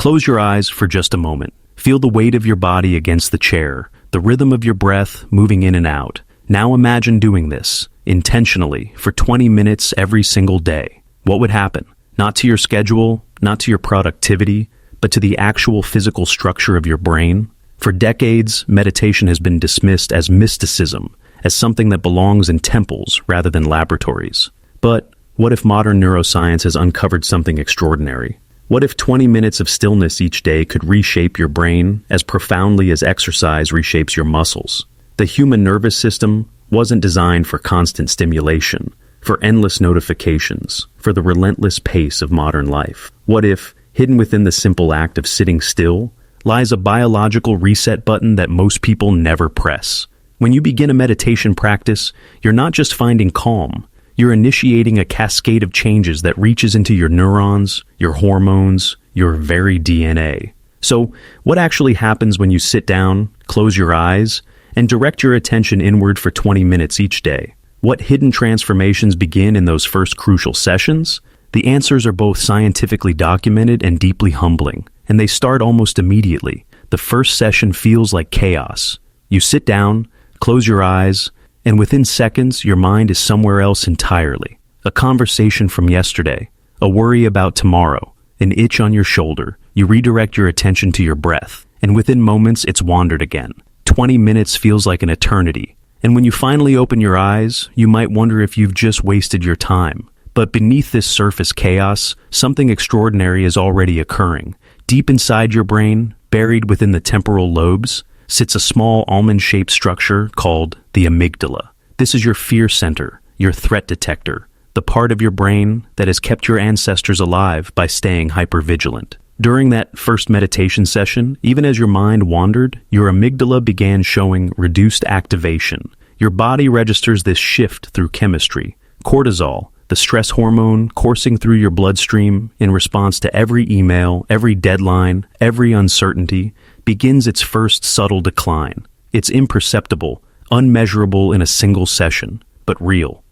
Close your eyes for just a moment. Feel the weight of your body against the chair, the rhythm of your breath moving in and out. Now imagine doing this, intentionally, for 20 minutes every single day. What would happen? Not to your schedule, not to your productivity, but to the actual physical structure of your brain. For decades, meditation has been dismissed as mysticism, as something that belongs in temples rather than laboratories. But what if modern neuroscience has uncovered something extraordinary? What if 20 minutes of stillness each day could reshape your brain as profoundly as exercise reshapes your muscles? The human nervous system wasn't designed for constant stimulation, for endless notifications, for the relentless pace of modern life. What if, hidden within the simple act of sitting still, lies a biological reset button that most people never press? When you begin a meditation practice, you're not just finding calm, you're initiating a cascade of changes that reaches into your neurons, your hormones, your very DNA. So, what actually happens when you sit down, close your eyes, and direct your attention inward for 20 minutes each day? What hidden transformations begin in those first crucial sessions? The answers are both scientifically documented and deeply humbling, and they start almost immediately. The first session feels like chaos. You sit down, close your eyes, and within seconds, your mind is somewhere else entirely. A conversation from yesterday, a worry about tomorrow, an itch on your shoulder. You redirect your attention to your breath, and within moments, it's wandered again. 20 minutes feels like an eternity. And when you finally open your eyes, you might wonder if you've just wasted your time. But beneath this surface chaos, something extraordinary is already occurring. Deep inside your brain, buried within the temporal lobes, sits a small almond-shaped structure called the amygdala. This is your fear center, your threat detector, the part of your brain that has kept your ancestors alive by staying hypervigilant. During that first meditation session, even as your mind wandered, your amygdala began showing reduced activation. Your body registers this shift through chemistry. Cortisol, the stress hormone coursing through your bloodstream in response to every email, every deadline, every uncertainty, begins its first subtle decline. It's imperceptible, unmeasurable in a single session, but real.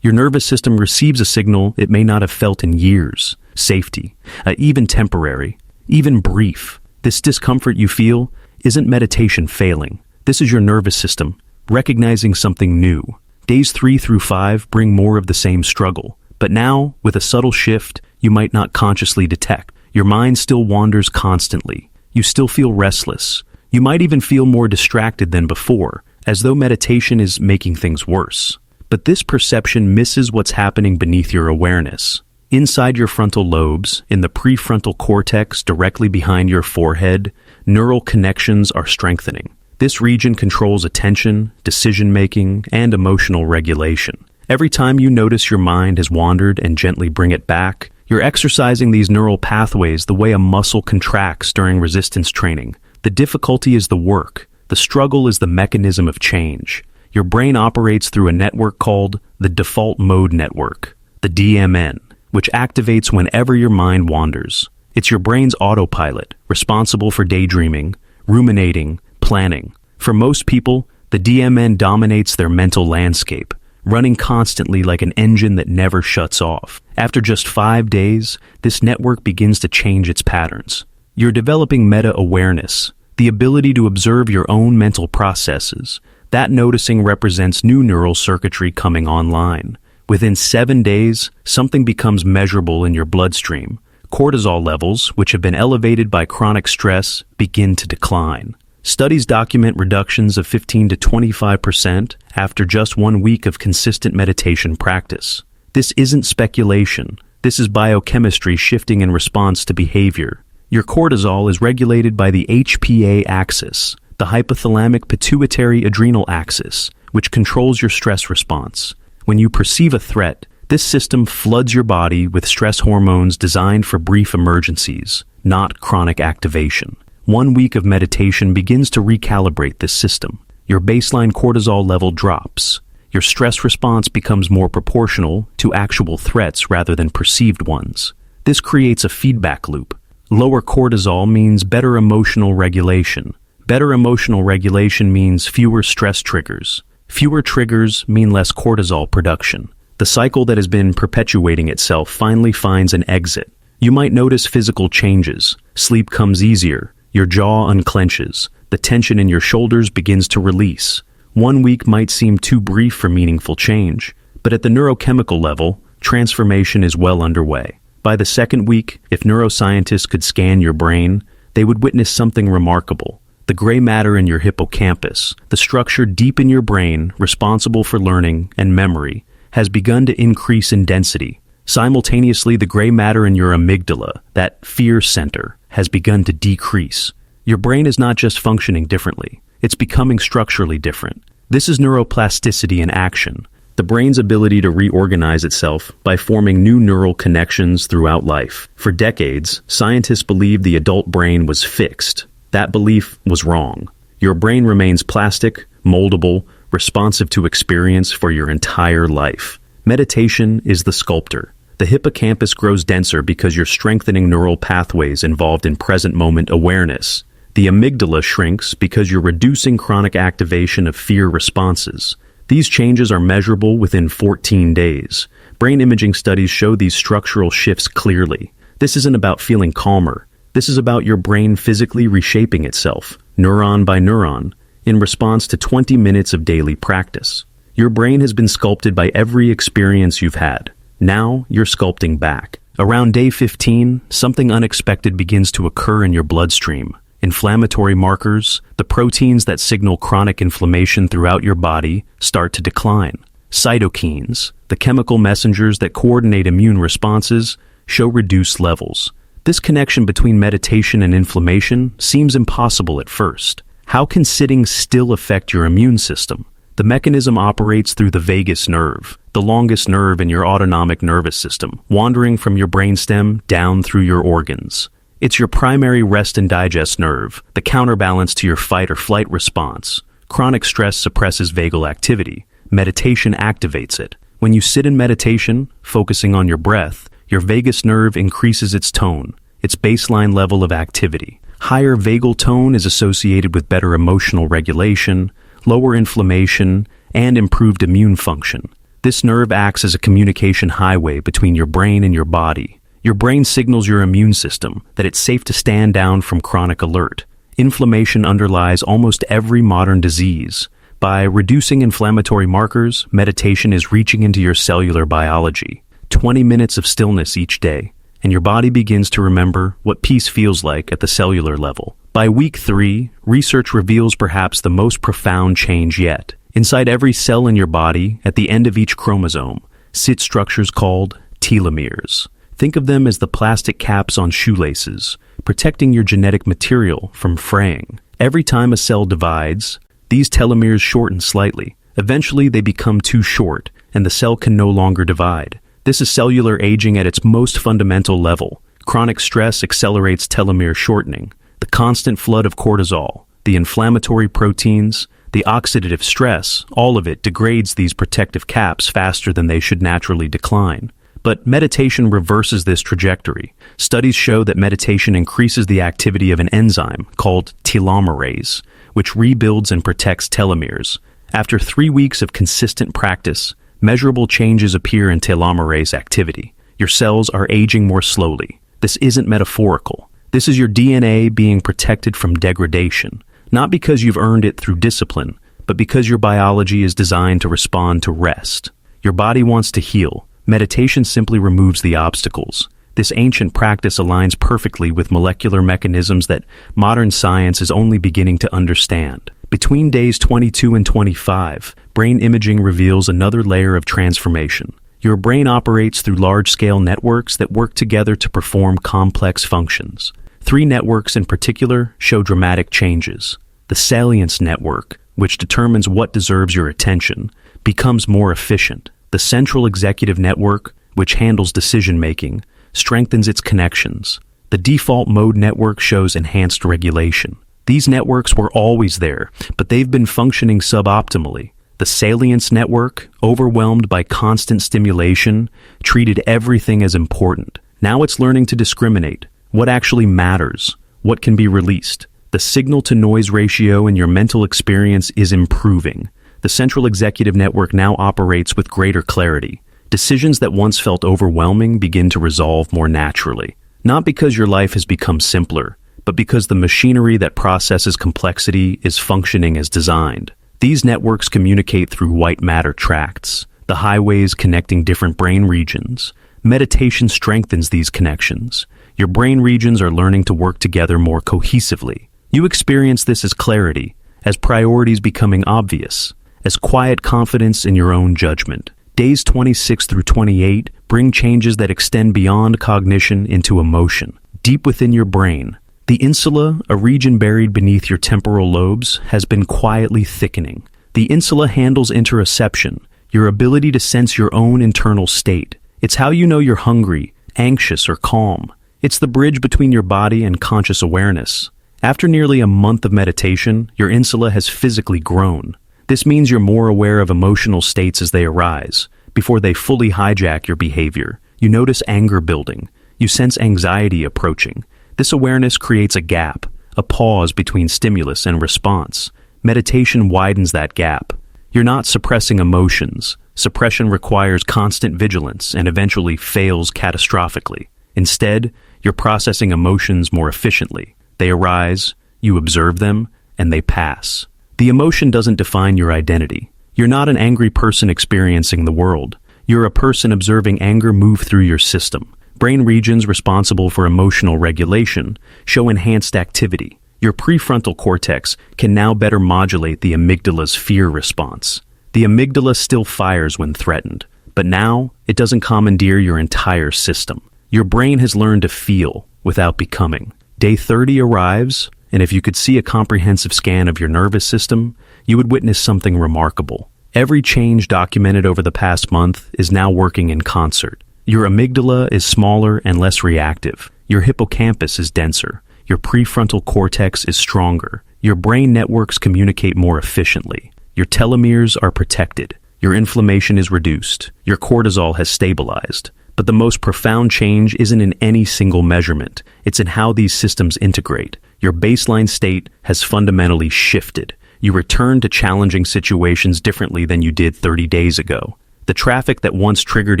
Your nervous system receives a signal it may not have felt in years. Safety, even temporary, even brief. This discomfort you feel isn't meditation failing. This is your nervous system recognizing something new. Days 3 through 5 bring more of the same struggle, but now, with a subtle shift you might not consciously detect. Your mind still wanders constantly. You still feel restless. You might even feel more distracted than before, as though meditation is making things worse. But this perception misses what's happening beneath your awareness. Inside your frontal lobes, in the prefrontal cortex directly behind your forehead, neural connections are strengthening. This region controls attention, decision-making, and emotional regulation. Every time you notice your mind has wandered and gently bring it back, you're exercising these neural pathways the way a muscle contracts during resistance training. The difficulty is the work. The struggle is the mechanism of change. Your brain operates through a network called the default mode network, the DMN, which activates whenever your mind wanders. It's your brain's autopilot, responsible for daydreaming, ruminating, planning. For most people, the DMN dominates their mental landscape, running constantly like an engine that never shuts off. After just 5 days, this network begins to change its patterns. You're developing meta-awareness, the ability to observe your own mental processes. That noticing represents new neural circuitry coming online. Within 7 days, something becomes measurable in your bloodstream. Cortisol levels, which have been elevated by chronic stress, begin to decline. Studies document reductions of 15 to 25% after just 1 week of consistent meditation practice. This isn't speculation. This is biochemistry shifting in response to behavior. Your cortisol is regulated by the HPA axis, the hypothalamic pituitary adrenal axis, which controls your stress response. When you perceive a threat, this system floods your body with stress hormones designed for brief emergencies, not chronic activation. 1 week of meditation begins to recalibrate this system. Your baseline cortisol level drops. Your stress response becomes more proportional to actual threats rather than perceived ones. This creates a feedback loop. Lower cortisol means better emotional regulation. Better emotional regulation means fewer stress triggers. Fewer triggers mean less cortisol production. The cycle that has been perpetuating itself finally finds an exit. You might notice physical changes. Sleep comes easier, your jaw unclenches, the tension in your shoulders begins to release. 1 week might seem too brief for meaningful change, but at the neurochemical level, transformation is well underway. By the second week, if neuroscientists could scan your brain, they would witness something remarkable. The gray matter in your hippocampus, the structure deep in your brain responsible for learning and memory, has begun to increase in density. Simultaneously, the gray matter in your amygdala, that fear center, has begun to decrease. Your brain is not just functioning differently, it's becoming structurally different. This is neuroplasticity in action, the brain's ability to reorganize itself by forming new neural connections throughout life. For decades, scientists believed the adult brain was fixed. That belief was wrong. Your brain remains plastic, moldable, responsive to experience for your entire life. Meditation is the sculptor. The hippocampus grows denser because you're strengthening neural pathways involved in present-moment awareness. The amygdala shrinks because you're reducing chronic activation of fear responses. These changes are measurable within 14 days. Brain imaging studies show these structural shifts clearly. This isn't about feeling calmer. This is about your brain physically reshaping itself, neuron by neuron, in response to 20 minutes of daily practice. Your brain has been sculpted by every experience you've had. Now you're sculpting back. Around day 15, something unexpected begins to occur in your bloodstream. Inflammatory markers, the proteins that signal chronic inflammation throughout your body, start to decline. Cytokines, the chemical messengers that coordinate immune responses, show reduced levels. This connection between meditation and inflammation seems impossible at first. How can sitting still affect your immune system? The mechanism operates through the vagus nerve, the longest nerve in your autonomic nervous system, wandering from your brainstem down through your organs. It's your primary rest and digest nerve, the counterbalance to your fight or flight response. Chronic stress suppresses vagal activity. Meditation activates it. When you sit in meditation, focusing on your breath, your vagus nerve increases its tone, its baseline level of activity. Higher vagal tone is associated with better emotional regulation, lower inflammation, and improved immune function. This nerve acts as a communication highway between your brain and your body. Your brain signals your immune system that it's safe to stand down from chronic alert. Inflammation underlies almost every modern disease. By reducing inflammatory markers, meditation is reaching into your cellular biology. 20 minutes of stillness each day, and your body begins to remember what peace feels like at the cellular level. By week 3, research reveals perhaps the most profound change yet. Inside every cell in your body, at the end of each chromosome, sit structures called telomeres. Think of them as the plastic caps on shoelaces, protecting your genetic material from fraying. Every time a cell divides, these telomeres shorten slightly. Eventually, they become too short, and the cell can no longer divide. This is cellular aging at its most fundamental level. Chronic stress accelerates telomere shortening. The constant flood of cortisol, the inflammatory proteins, the oxidative stress, all of it degrades these protective caps faster than they should naturally decline. But meditation reverses this trajectory. Studies show that meditation increases the activity of an enzyme called telomerase, which rebuilds and protects telomeres. After 3 weeks of consistent practice, measurable changes appear in telomerase activity. Your cells are aging more slowly. This isn't metaphorical. This is your DNA being protected from degradation, not because you've earned it through discipline, but because your biology is designed to respond to rest. Your body wants to heal. Meditation simply removes the obstacles. This ancient practice aligns perfectly with molecular mechanisms that modern science is only beginning to understand. Between days 22 and 25, brain imaging reveals another layer of transformation. Your brain operates through large-scale networks that work together to perform complex functions. 3 networks in particular show dramatic changes. The salience network, which determines what deserves your attention, becomes more efficient. The central executive network, which handles decision-making, strengthens its connections. The default mode network shows enhanced regulation. These networks were always there, but they've been functioning suboptimally. The salience network, overwhelmed by constant stimulation, treated everything as important. Now it's learning to discriminate. What actually matters? What can be released? The signal-to-noise ratio in your mental experience is improving. The central executive network now operates with greater clarity. Decisions that once felt overwhelming begin to resolve more naturally. Not because your life has become simpler, but because the machinery that processes complexity is functioning as designed. These networks communicate through white matter tracts, the highways connecting different brain regions. Meditation strengthens these connections. Your brain regions are learning to work together more cohesively. You experience this as clarity, as priorities becoming obvious, as quiet confidence in your own judgment. Days 26 through 28 bring changes that extend beyond cognition into emotion. Deep within your brain, the insula, a region buried beneath your temporal lobes, has been quietly thickening. The insula handles interoception, your ability to sense your own internal state. It's how you know you're hungry, anxious, or calm. It's the bridge between your body and conscious awareness. After nearly a month of meditation, your insula has physically grown. This means you're more aware of emotional states as they arise, before they fully hijack your behavior. You notice anger building. You sense anxiety approaching. This awareness creates a gap, a pause between stimulus and response. Meditation widens that gap. You're not suppressing emotions. Suppression requires constant vigilance and eventually fails catastrophically. Instead, you're processing emotions more efficiently. They arise, you observe them, and they pass. The emotion doesn't define your identity. You're not an angry person experiencing the world. You're a person observing anger move through your system. Brain regions responsible for emotional regulation show enhanced activity. Your prefrontal cortex can now better modulate the amygdala's fear response. The amygdala still fires when threatened, but now it doesn't commandeer your entire system. Your brain has learned to feel without becoming. Day 30 arrives, and if you could see a comprehensive scan of your nervous system, you would witness something remarkable. Every change documented over the past month is now working in concert. Your amygdala is smaller and less reactive. Your hippocampus is denser. Your prefrontal cortex is stronger. Your brain networks communicate more efficiently. Your telomeres are protected. Your inflammation is reduced. Your cortisol has stabilized. But the most profound change isn't in any single measurement. It's in how these systems integrate. Your baseline state has fundamentally shifted. You return to challenging situations differently than you did 30 days ago. The traffic that once triggered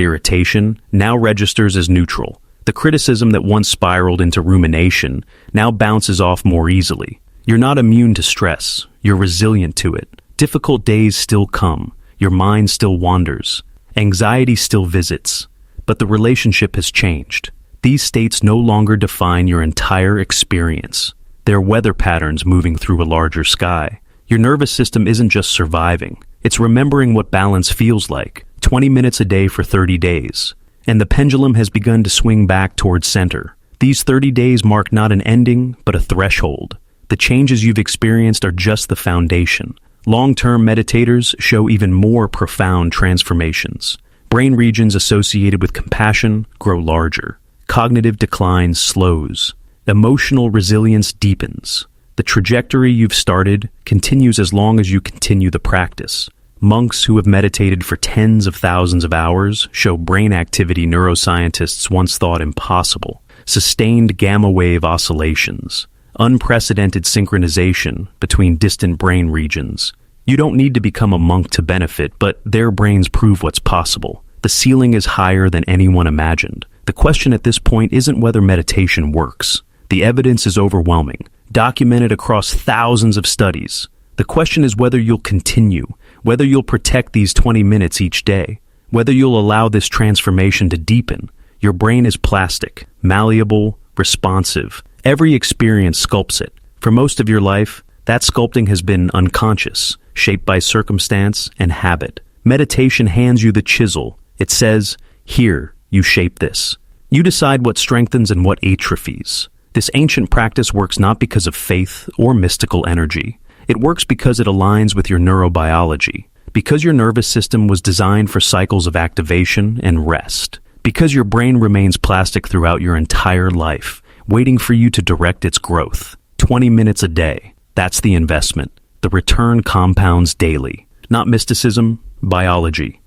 irritation now registers as neutral. The criticism that once spiraled into rumination now bounces off more easily. You're not immune to stress. You're resilient to it. Difficult days still come. Your mind still wanders. Anxiety still visits. But the relationship has changed. These states no longer define your entire experience. They're weather patterns moving through a larger sky. Your nervous system isn't just surviving. It's remembering what balance feels like. 20 minutes a day for 30 days. And the pendulum has begun to swing back towards center. These 30 days mark not an ending, but a threshold. The changes you've experienced are just the foundation. Long-term meditators show even more profound transformations. Brain regions associated with compassion grow larger. Cognitive decline slows. Emotional resilience deepens. The trajectory you've started continues as long as you continue the practice. Monks who have meditated for tens of thousands of hours show brain activity neuroscientists once thought impossible. Sustained gamma wave oscillations. Unprecedented synchronization between distant brain regions. You don't need to become a monk to benefit, but their brains prove what's possible. The ceiling is higher than anyone imagined. The question at this point isn't whether meditation works. The evidence is overwhelming, documented across thousands of studies. The question is whether you'll continue, whether you'll protect these 20 minutes each day, whether you'll allow this transformation to deepen. Your brain is plastic, malleable, responsive. Every experience sculpts it. For most of your life, that sculpting has been unconscious, shaped by circumstance and habit. Meditation hands you the chisel. It says, "Here, you shape this." You decide what strengthens and what atrophies. This ancient practice works not because of faith or mystical energy. It works because it aligns with your neurobiology, because your nervous system was designed for cycles of activation and rest, because your brain remains plastic throughout your entire life, waiting for you to direct its growth. 20 minutes a day. That's the investment. The return compounds daily. Not mysticism, biology.